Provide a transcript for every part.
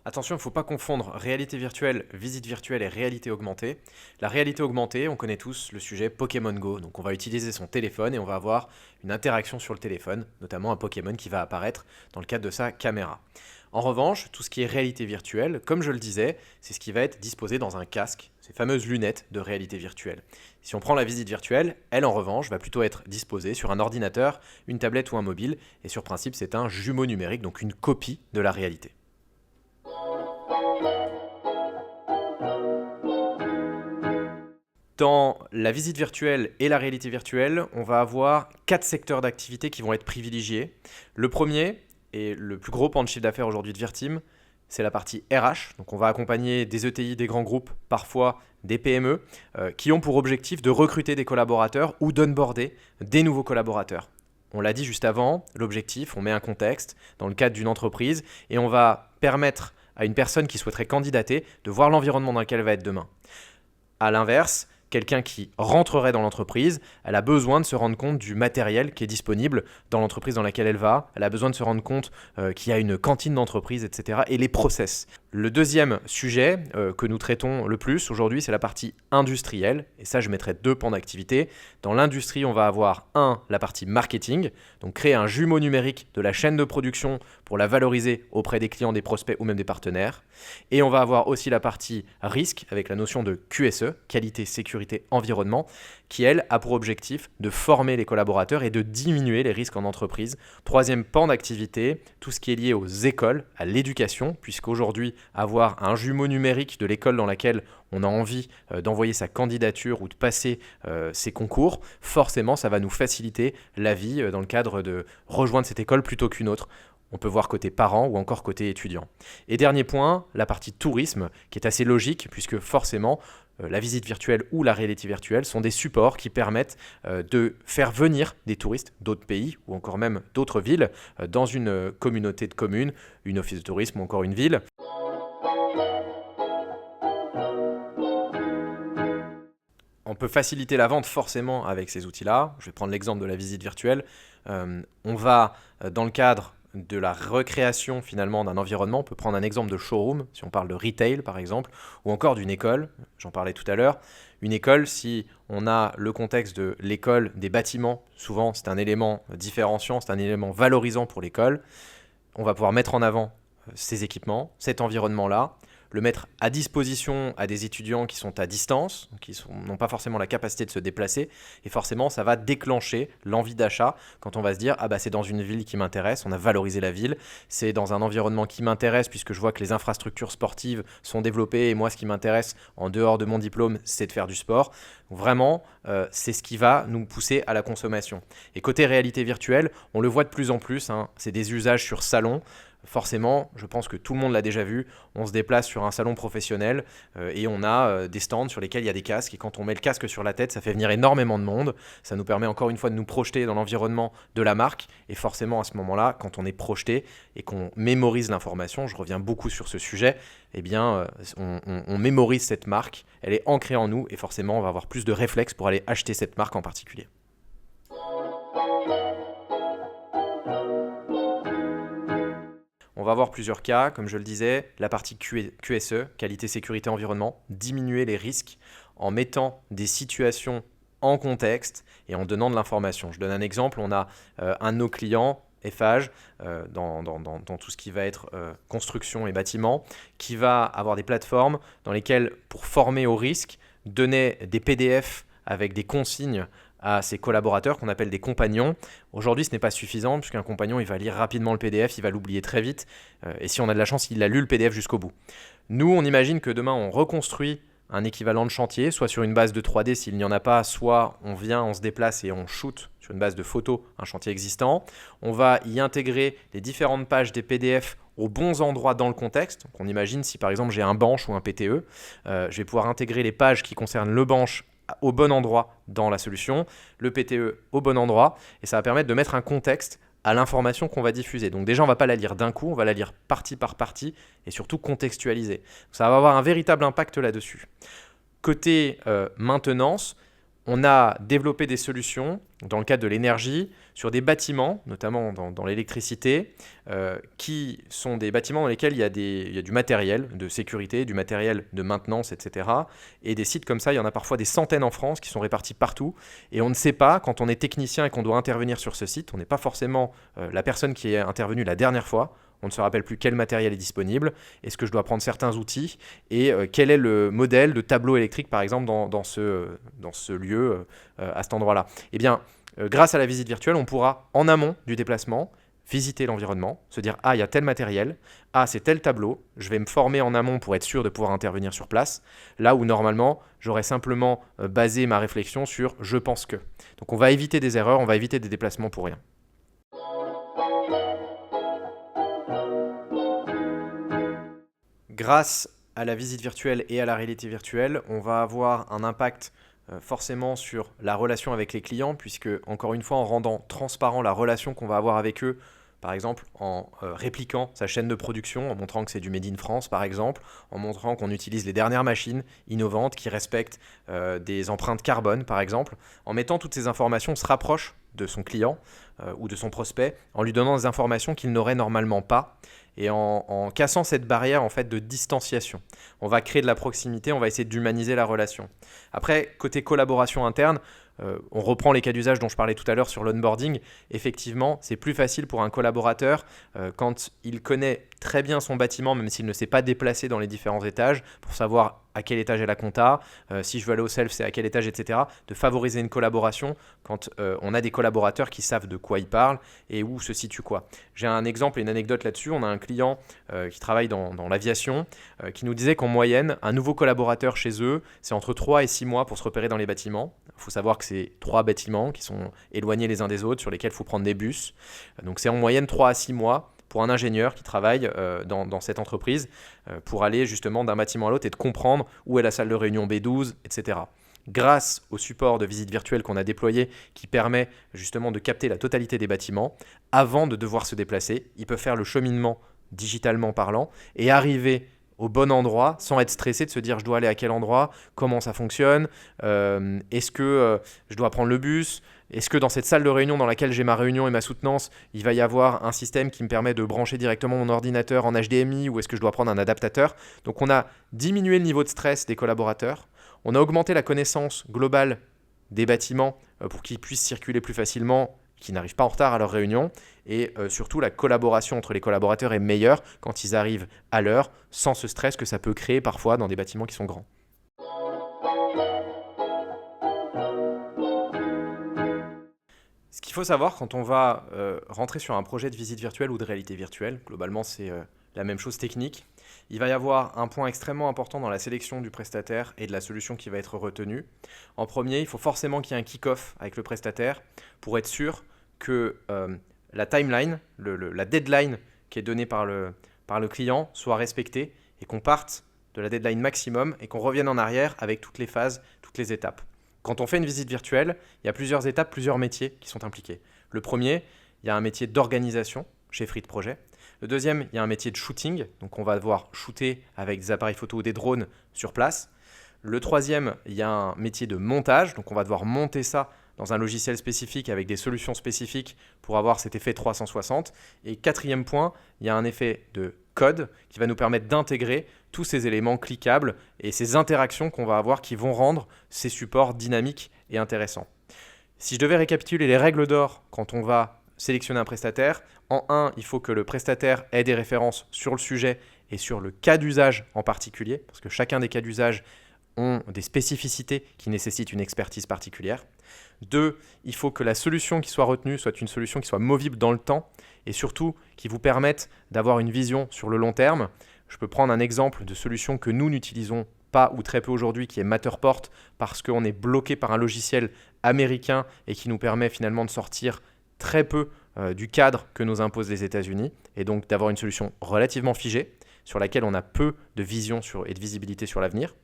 Attention, il ne faut pas confondre réalité virtuelle, visite virtuelle et réalité augmentée. La réalité augmentée, on connaît tous le sujet Pokémon Go. Donc on va utiliser son téléphone et on va avoir une interaction sur le téléphone, notamment un Pokémon qui va apparaître dans le cadre de sa caméra. En revanche, tout ce qui est réalité virtuelle, comme je le disais, c'est ce qui va être disposé dans un casque, ces fameuses lunettes de réalité virtuelle. Si on prend la visite virtuelle, elle en revanche va plutôt être disposée sur un ordinateur, une tablette ou un mobile, et sur principe c'est un jumeau numérique, donc une copie de la réalité. Dans la visite virtuelle et la réalité virtuelle, on va avoir 4 secteurs d'activité qui vont être privilégiés. Le premier, et le plus gros pan de chiffre d'affaires aujourd'hui de Virteam, c'est la partie RH. Donc on va accompagner des ETI, des grands groupes, parfois des PME, qui ont pour objectif de recruter des collaborateurs ou d'onboarder des nouveaux collaborateurs. On l'a dit juste avant, l'objectif, on met un contexte dans le cadre d'une entreprise et on va permettre à une personne qui souhaiterait candidater de voir l'environnement dans lequel elle va être demain. A l'inverse, quelqu'un qui rentrerait dans l'entreprise, elle a besoin de se rendre compte du matériel qui est disponible dans l'entreprise dans laquelle elle va. Elle a besoin de se rendre compte qu'il y a une cantine d'entreprise, etc. et les process. Le deuxième sujet que nous traitons le plus aujourd'hui, c'est la partie industrielle. Et ça, je mettrai 2 pans d'activité. Dans l'industrie, on va avoir la partie marketing, donc créer un jumeau numérique de la chaîne de production pour la valoriser auprès des clients, des prospects ou même des partenaires. Et on va avoir aussi la partie risque avec la notion de QSE, qualité, sécurité, environnement, qui, elle, a pour objectif de former les collaborateurs et de diminuer les risques en entreprise. Troisième pan d'activité, tout ce qui est lié aux écoles, à l'éducation, puisqu'aujourd'hui, avoir un jumeau numérique de l'école dans laquelle on a envie d'envoyer sa candidature ou de passer ses concours, forcément, ça va nous faciliter la vie dans le cadre de rejoindre cette école plutôt qu'une autre. On peut voir côté parents ou encore côté étudiants. Et dernier point, la partie tourisme, qui est assez logique, puisque forcément, la visite virtuelle ou la réalité virtuelle sont des supports qui permettent de faire venir des touristes d'autres pays ou encore même d'autres villes dans une communauté de communes, une office de tourisme ou encore une ville. On peut faciliter la vente forcément avec ces outils-là. Je vais prendre l'exemple de la visite virtuelle. On va, dans le cadre de la recréation finalement d'un environnement, on peut prendre un exemple de showroom, si on parle de retail par exemple, ou encore d'une école, j'en parlais tout à l'heure. Une école, si on a le contexte de l'école, des bâtiments, souvent c'est un élément différenciant, c'est un élément valorisant pour l'école, on va pouvoir mettre en avant ces équipements, cet environnement-là, le mettre à disposition à des étudiants qui sont à distance, qui n'ont pas forcément la capacité de se déplacer, et forcément ça va déclencher l'envie d'achat quand on va se dire « Ah bah c'est dans une ville qui m'intéresse, on a valorisé la ville, c'est dans un environnement qui m'intéresse puisque je vois que les infrastructures sportives sont développées et moi ce qui m'intéresse en dehors de mon diplôme c'est de faire du sport ». Vraiment, c'est ce qui va nous pousser à la consommation. Et côté réalité virtuelle, on le voit de plus en plus, c'est des usages sur salon. Forcément, je pense que tout le monde l'a déjà vu, on se déplace sur un salon professionnel et on a des stands sur lesquels il y a des casques et quand on met le casque sur la tête, ça fait venir énormément de monde. Ça nous permet encore une fois de nous projeter dans l'environnement de la marque et forcément à ce moment-là, quand on est projeté et qu'on mémorise l'information, je reviens beaucoup sur ce sujet, eh bien on mémorise cette marque, elle est ancrée en nous et forcément on va avoir plus de réflexes pour aller acheter cette marque en particulier. On va voir plusieurs cas, comme je le disais, la partie QSE, qualité, sécurité, environnement, diminuer les risques en mettant des situations en contexte et en donnant de l'information. Je donne un exemple, on a un de nos clients, Eiffage, dans tout ce qui va être construction et bâtiment, qui va avoir des plateformes dans lesquelles, pour former au risque, donner des PDF avec des consignes à ses collaborateurs qu'on appelle des compagnons. Aujourd'hui, ce n'est pas suffisant puisqu'un compagnon, il va lire rapidement le PDF, il va l'oublier très vite et si on a de la chance, il a lu le PDF jusqu'au bout. Nous, on imagine que demain, on reconstruit un équivalent de chantier, soit sur une base de 3D s'il n'y en a pas, soit on vient, on se déplace et on shoot sur une base de photos un chantier existant. On va y intégrer les différentes pages des PDF aux bons endroits dans le contexte. Donc on imagine si par exemple j'ai un bench ou un PTE, je vais pouvoir intégrer les pages qui concernent le bench au bon endroit dans la solution, le PTE au bon endroit, et ça va permettre de mettre un contexte à l'information qu'on va diffuser. Donc déjà, on ne va pas la lire d'un coup, on va la lire partie par partie et surtout contextualiser. Ça va avoir un véritable impact là-dessus. Côté maintenance, on a développé des solutions dans le cadre de l'énergie sur des bâtiments, notamment dans l'électricité, qui sont des bâtiments dans lesquels il y a du matériel de sécurité, du matériel de maintenance, etc. Et des sites comme ça, il y en a parfois des centaines en France qui sont répartis partout. Et on ne sait pas, quand on est technicien et qu'on doit intervenir sur ce site, on n'est pas forcément la personne qui est intervenue la dernière fois. On ne se rappelle plus quel matériel est disponible, est-ce que je dois prendre certains outils et quel est le modèle de tableau électrique par exemple dans ce lieu, à cet endroit-là. Eh bien, grâce à la visite virtuelle, on pourra en amont du déplacement visiter l'environnement, se dire « Ah, il y a tel matériel, ah, c'est tel tableau, je vais me former en amont pour être sûr de pouvoir intervenir sur place », là où normalement, j'aurais simplement basé ma réflexion sur « je pense que ». Donc on va éviter des erreurs, on va éviter des déplacements pour rien. Grâce à la visite virtuelle et à la réalité virtuelle, on va avoir un impact forcément sur la relation avec les clients, puisque, encore une fois, en rendant transparent la relation qu'on va avoir avec eux, par exemple en répliquant sa chaîne de production, en montrant que c'est du Made in France, par exemple, en montrant qu'on utilise les dernières machines innovantes qui respectent des empreintes carbone, par exemple, en mettant toutes ces informations, on se rapproche de son client ou de son prospect, en lui donnant des informations qu'il n'aurait normalement pas, et en cassant cette barrière en fait de distanciation. On va créer de la proximité, on va essayer d'humaniser la relation. Après, côté collaboration interne, on reprend les cas d'usage dont je parlais tout à l'heure sur l'onboarding. Effectivement, c'est plus facile pour un collaborateur quand il connaît très bien son bâtiment, même s'il ne s'est pas déplacé dans les différents étages, pour savoir à quel étage est la compta, si je veux aller au self, c'est à quel étage, etc. De favoriser une collaboration quand on a des collaborateurs qui savent de quoi ils parlent et où se situe quoi. J'ai un exemple et une anecdote là-dessus. On a un client qui travaille dans l'aviation qui nous disait qu'en moyenne, un nouveau collaborateur chez eux, c'est entre 3 et 6 mois pour se repérer dans les bâtiments. Il faut savoir que c'est 3 bâtiments qui sont éloignés les uns des autres, sur lesquels il faut prendre des bus. Donc c'est en moyenne 3 à 6 mois pour un ingénieur qui travaille dans cette entreprise pour aller justement d'un bâtiment à l'autre et de comprendre où est la salle de réunion B12, etc. Grâce au support de visite virtuelle qu'on a déployé qui permet justement de capter la totalité des bâtiments, avant de devoir se déplacer, il peut faire le cheminement digitalement parlant et arriver au bon endroit sans être stressé de se dire je dois aller à quel endroit, comment ça fonctionne, est-ce que je dois prendre le bus, est-ce que dans cette salle de réunion dans laquelle j'ai ma réunion et ma soutenance, il va y avoir un système qui me permet de brancher directement mon ordinateur en HDMI ou est-ce que je dois prendre un adaptateur. Donc on a diminué le niveau de stress des collaborateurs, on a augmenté la connaissance globale des bâtiments pour qu'ils puissent circuler plus facilement, qu'ils n'arrivent pas en retard à leur réunion et surtout la collaboration entre les collaborateurs est meilleure quand ils arrivent à l'heure sans ce stress que ça peut créer parfois dans des bâtiments qui sont grands. Ce qu'il faut savoir quand on va rentrer sur un projet de visite virtuelle ou de réalité virtuelle, globalement c'est la même chose technique, il va y avoir un point extrêmement important dans la sélection du prestataire et de la solution qui va être retenue. En premier, il faut forcément qu'il y ait un kick-off avec le prestataire pour être sûr que la timeline, la deadline qui est donnée par le client soit respectée et qu'on parte de la deadline maximum et qu'on revienne en arrière avec toutes les phases, toutes les étapes. Quand on fait une visite virtuelle, il y a plusieurs étapes, plusieurs métiers qui sont impliqués. Le premier, il y a un métier d'organisation chez Free de Projet. Le deuxième, il y a un métier de shooting, donc on va devoir shooter avec des appareils photo ou des drones sur place. Le troisième, il y a un métier de montage, donc on va devoir monter ça dans un logiciel spécifique avec des solutions spécifiques pour avoir cet effet 360. Et quatrième point, il y a un effet de code qui va nous permettre d'intégrer tous ces éléments cliquables et ces interactions qu'on va avoir qui vont rendre ces supports dynamiques et intéressants. Si je devais récapituler les règles d'or quand on va sélectionner un prestataire, en 1, il faut que le prestataire ait des références sur le sujet et sur le cas d'usage en particulier, parce que chacun des cas d'usage ont des spécificités qui nécessitent une expertise particulière. 2, il faut que la solution qui soit retenue soit une solution qui soit movible dans le temps et surtout qui vous permette d'avoir une vision sur le long terme. Je peux prendre un exemple de solution que nous n'utilisons pas ou très peu aujourd'hui qui est Matterport parce qu'on est bloqué par un logiciel américain et qui nous permet finalement de sortir très peu du cadre que nous imposent les États-Unis et donc d'avoir une solution relativement figée sur laquelle on a peu de vision et de visibilité sur l'avenir.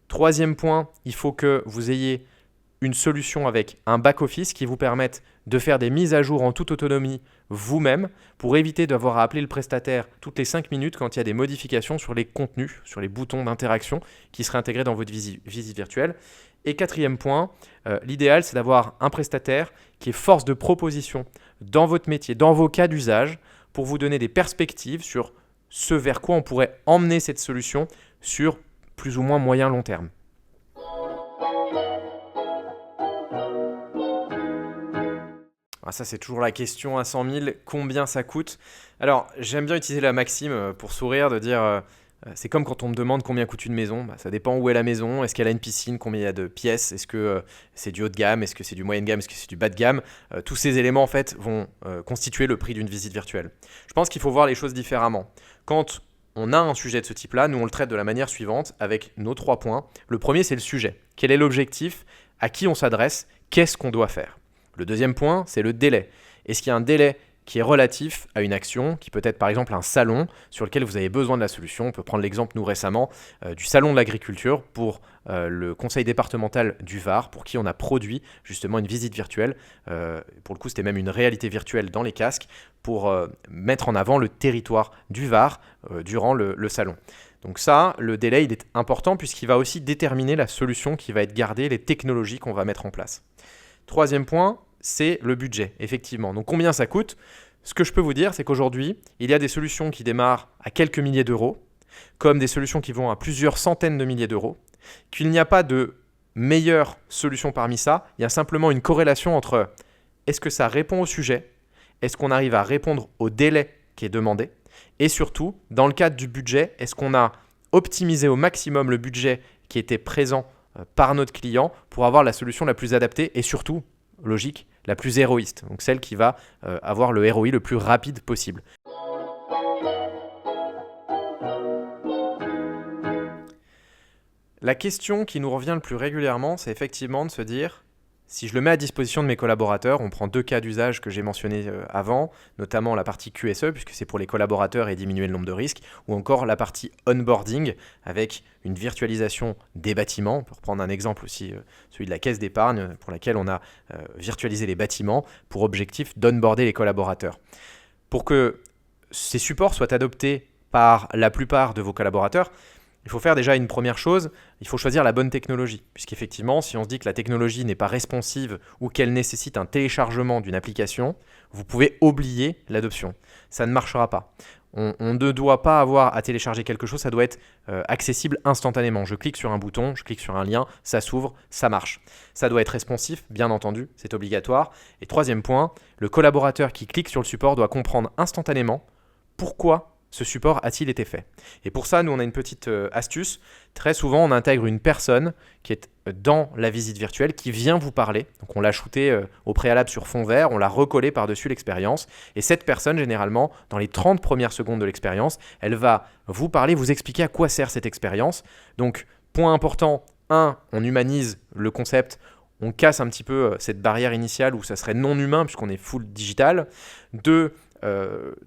Troisième point, il faut que vous ayez une solution avec un back-office qui vous permette de faire des mises à jour en toute autonomie vous-même pour éviter d'avoir à appeler le prestataire toutes les 5 minutes quand il y a des modifications sur les contenus, sur les boutons d'interaction qui seraient intégrés dans votre visite virtuelle. Et quatrième point, l'idéal c'est d'avoir un prestataire qui est force de proposition dans votre métier, dans vos cas d'usage, pour vous donner des perspectives sur ce vers quoi on pourrait emmener cette solution sur plus ou moins moyen-long terme. Ah, ça, c'est toujours la question à 100 000, combien ça coûte? Alors, j'aime bien utiliser la maxime pour sourire, de dire, c'est comme quand on me demande combien coûte une maison. Ça dépend où est la maison, est-ce qu'elle a une piscine, combien il y a de pièces, est-ce que c'est du haut de gamme, est-ce que c'est du moyen de gamme, est-ce que c'est du bas de gamme. Tous ces éléments, en fait, vont constituer le prix d'une visite virtuelle. Je pense qu'il faut voir les choses différemment. Quand on a un sujet de ce type-là, nous, on le traite de la manière suivante, avec nos 3 points. Le premier, c'est le sujet. Quel est l'objectif? À qui on s'adresse? Qu'est-ce qu'on doit faire? Le deuxième point, c'est le délai. Est-ce qu'il y a un délai qui est relatif à une action, qui peut être par exemple un salon sur lequel vous avez besoin de la solution? On peut prendre l'exemple, nous récemment, du salon de l'agriculture pour le conseil départemental du Var, pour qui on a produit justement une visite virtuelle. Pour le coup, c'était même une réalité virtuelle dans les casques pour mettre en avant le territoire du Var durant le salon. Donc ça, le délai, il est important puisqu'il va aussi déterminer la solution qui va être gardée, les technologies qu'on va mettre en place. Troisième point, c'est le budget, effectivement. Donc combien ça coûte? Ce que je peux vous dire, c'est qu'aujourd'hui, il y a des solutions qui démarrent à quelques milliers d'euros, comme des solutions qui vont à plusieurs centaines de milliers d'euros, qu'il n'y a pas de meilleure solution parmi ça, il y a simplement une corrélation entre est-ce que ça répond au sujet, est-ce qu'on arrive à répondre au délai qui est demandé, et surtout, dans le cadre du budget, est-ce qu'on a optimisé au maximum le budget qui était présent par notre client pour avoir la solution la plus adaptée et surtout, logique, la plus héroïste, donc celle qui va avoir le ROI le plus rapide possible. La question qui nous revient le plus régulièrement, c'est effectivement de se dire, si je le mets à disposition de mes collaborateurs, on prend 2 cas d'usage que j'ai mentionnés avant, notamment la partie QSE, puisque c'est pour les collaborateurs et diminuer le nombre de risques, ou encore la partie onboarding, avec une virtualisation des bâtiments. On peut reprendre un exemple aussi, celui de la caisse d'épargne, pour laquelle on a virtualisé les bâtiments, pour objectif d'onboarder les collaborateurs. Pour que ces supports soient adoptés par la plupart de vos collaborateurs, il faut faire déjà une première chose, il faut choisir la bonne technologie. Puisqu'effectivement, si on se dit que la technologie n'est pas responsive ou qu'elle nécessite un téléchargement d'une application, vous pouvez oublier l'adoption. Ça ne marchera pas. On ne doit pas avoir à télécharger quelque chose, ça doit être accessible instantanément. Je clique sur un bouton, je clique sur un lien, ça s'ouvre, ça marche. Ça doit être responsif, bien entendu, c'est obligatoire. Et troisième point, le collaborateur qui clique sur le support doit comprendre instantanément pourquoi ce support a-t-il été fait. Et pour ça, nous, on a une petite astuce. Très souvent, on intègre une personne qui est dans la visite virtuelle, qui vient vous parler. Donc, on l'a shooté au préalable sur fond vert, on l'a recollé par-dessus l'expérience. Et cette personne, généralement, dans les 30 premières secondes de l'expérience, elle va vous parler, vous expliquer à quoi sert cette expérience. Donc, point important, 1, on humanise le concept. On casse un petit peu cette barrière initiale où ça serait non humain puisqu'on est full digital. 2,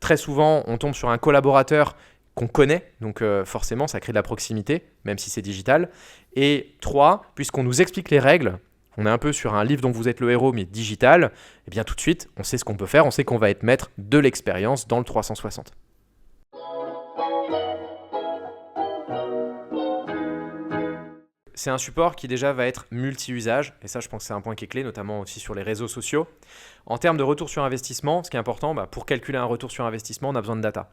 très souvent, on tombe sur un collaborateur qu'on connaît, donc forcément, ça crée de la proximité, même si c'est digital. Et 3, puisqu'on nous explique les règles, on est un peu sur un livre dont vous êtes le héros, mais digital, et bien tout de suite, on sait ce qu'on peut faire, on sait qu'on va être maître de l'expérience dans le 360. C'est un support qui déjà va être multi-usage, et ça je pense que c'est un point qui est clé, notamment aussi sur les réseaux sociaux. En termes de retour sur investissement, ce qui est important, pour calculer un retour sur investissement, on a besoin de data.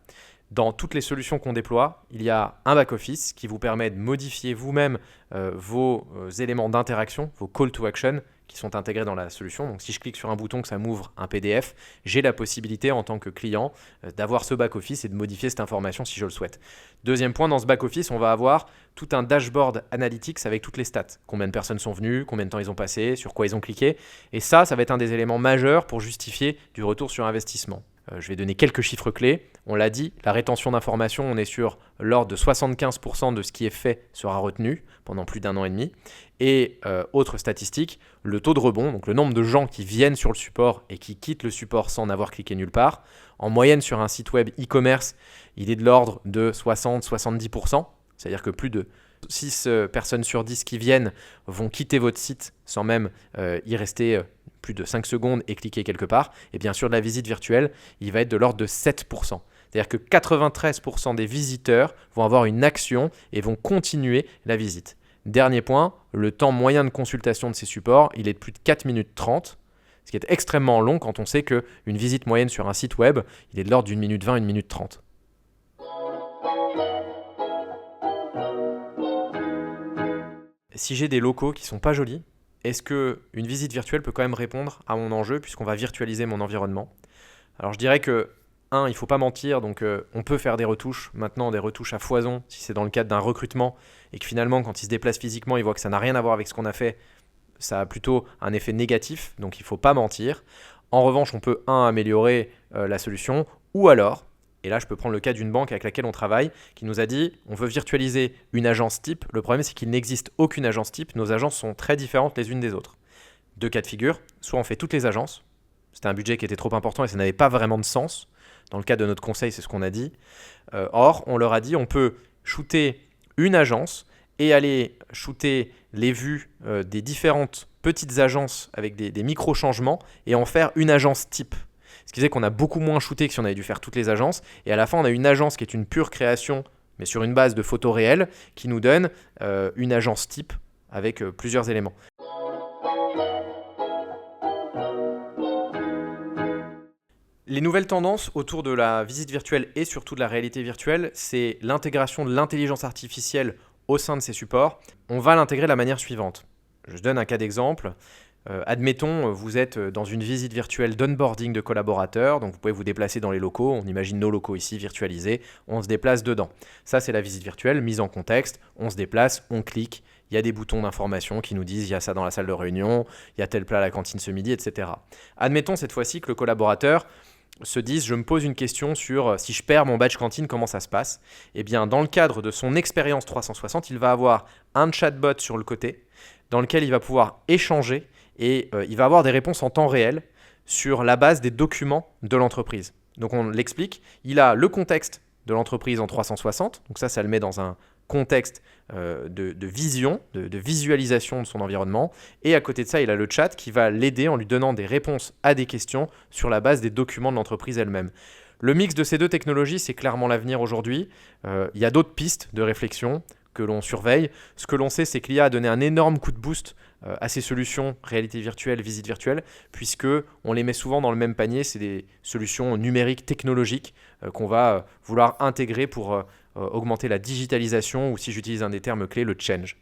Dans toutes les solutions qu'on déploie, il y a un back-office qui vous permet de modifier vous-même vos éléments d'interaction, vos call to action qui sont intégrés dans la solution. Donc si je clique sur un bouton que ça m'ouvre un PDF, j'ai la possibilité en tant que client d'avoir ce back-office et de modifier cette information si je le souhaite. Deuxième point, dans ce back-office, on va avoir tout un dashboard analytics avec toutes les stats. Combien de personnes sont venues, combien de temps ils ont passé, sur quoi ils ont cliqué. Et ça va être un des éléments majeurs pour justifier du retour sur investissement. Je vais donner quelques chiffres clés. On l'a dit, la rétention d'informations, on est sur l'ordre de 75% de ce qui est fait sera retenu pendant plus d'1 an et demi. Et autre statistique, le taux de rebond, donc le nombre de gens qui viennent sur le support et qui quittent le support sans n'avoir cliqué nulle part. En moyenne, sur un site web e-commerce, il est de l'ordre de 60-70%. C'est-à-dire que plus de 6 personnes sur 10 qui viennent vont quitter votre site sans même y rester plus de 5 secondes et cliquer quelque part. Et bien sûr, de la visite virtuelle, il va être de l'ordre de 7%. C'est-à-dire que 93% des visiteurs vont avoir une action et vont continuer la visite. Dernier point, le temps moyen de consultation de ces supports, il est de plus de 4 minutes 30, ce qui est extrêmement long quand on sait qu'une visite moyenne sur un site web, il est de l'ordre d'une minute 20, une minute 30. Si j'ai des locaux qui ne sont pas jolis, est-ce qu'une visite virtuelle peut quand même répondre à mon enjeu puisqu'on va virtualiser mon environnement ? Alors je dirais que, il ne faut pas mentir, donc on peut faire des retouches, maintenant des retouches à foison si c'est dans le cadre d'un recrutement et que finalement quand il se déplace physiquement, il voit que ça n'a rien à voir avec ce qu'on a fait, ça a plutôt un effet négatif, donc il ne faut pas mentir. En revanche, on peut améliorer la solution ou alors, et là je peux prendre le cas d'une banque avec laquelle on travaille qui nous a dit on veut virtualiser une agence type. Le problème c'est qu'il n'existe aucune agence type, nos agences sont très différentes les unes des autres. Deux cas de figure, soit on fait toutes les agences, c'était un budget qui était trop important et ça n'avait pas vraiment de sens. Dans le cadre de notre conseil, c'est ce qu'on a dit. Or, on leur a dit on peut shooter une agence et aller shooter les vues des différentes petites agences avec des micro-changements et en faire une agence type. Ce qui faisait qu'on a beaucoup moins shooté que si on avait dû faire toutes les agences. Et à la fin, on a une agence qui est une pure création, mais sur une base de photos réelles, qui nous donne une agence type avec plusieurs éléments. Les nouvelles tendances autour de la visite virtuelle et surtout de la réalité virtuelle, c'est l'intégration de l'intelligence artificielle au sein de ces supports. On va l'intégrer de la manière suivante. Je donne un cas d'exemple. Admettons, vous êtes dans une visite virtuelle d'onboarding de collaborateurs, donc vous pouvez vous déplacer dans les locaux, on imagine nos locaux ici virtualisés, on se déplace dedans. Ça c'est la visite virtuelle, mise en contexte, on se déplace, on clique, il y a des boutons d'information qui nous disent il y a ça dans la salle de réunion, il y a tel plat à la cantine ce midi, etc. Admettons cette fois-ci que le collaborateur se dise je me pose une question sur si je perds mon badge cantine, comment ça se passe ? Eh bien dans le cadre de son expérience 360, il va avoir un chatbot sur le côté dans lequel il va pouvoir échanger et il va avoir des réponses en temps réel sur la base des documents de l'entreprise. Donc on l'explique, il a le contexte de l'entreprise en 360, donc ça le met dans un contexte de vision, de visualisation de son environnement, et à côté de ça, il a le chat qui va l'aider en lui donnant des réponses à des questions sur la base des documents de l'entreprise elle-même. Le mix de ces deux technologies, c'est clairement l'avenir aujourd'hui. Il y a d'autres pistes de réflexion que l'on surveille. Ce que l'on sait, c'est que l'IA a donné un énorme coup de boost à ces solutions réalité virtuelle, visite virtuelle, puisque on les met souvent dans le même panier. C'est des solutions numériques, technologiques qu'on va vouloir intégrer pour augmenter la digitalisation ou, si j'utilise un des termes clés, le change.